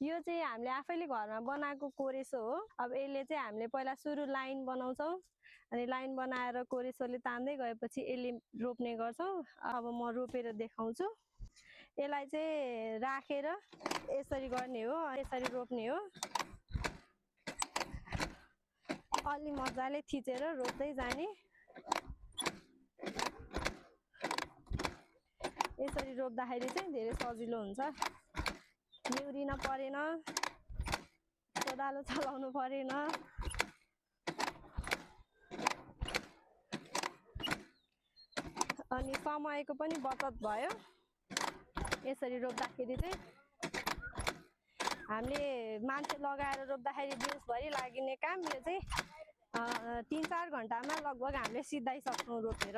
यो चाहिँ हामीले आफैले घरमा बनाएको कोरेसो हो। अब यसले चाहिँ हामीले पहिला सुरु लाइन बनाउँछौँ, अनि लाइन बनाएर कोरेसोले तान्दै गएपछि यसले रोप्ने गर्छौँ। अब म रोपेर देखाउँछु। यसलाई चाहिँ राखेर यसरी गर्ने हो, यसरी रोप्ने हो। अलि मजाले थिचेर रोप्दै जाने। यसरी रोप्दाखेरि चाहिँ धेरै सजिलो हुन्छ, निहुरिन परेन, कोदालो चलाउनु परेन। अनि समयको पनि बचत भयो। यसरी रोप्दाखेरि चाहिँ हामीले मान्छे लगाएर रोप्दाखेरि दिउँसभरि लाग्ने काम यो चाहिँ 3-4 घण्टामा लगभग हामीले सिधाइसक्छौँ रोपेर।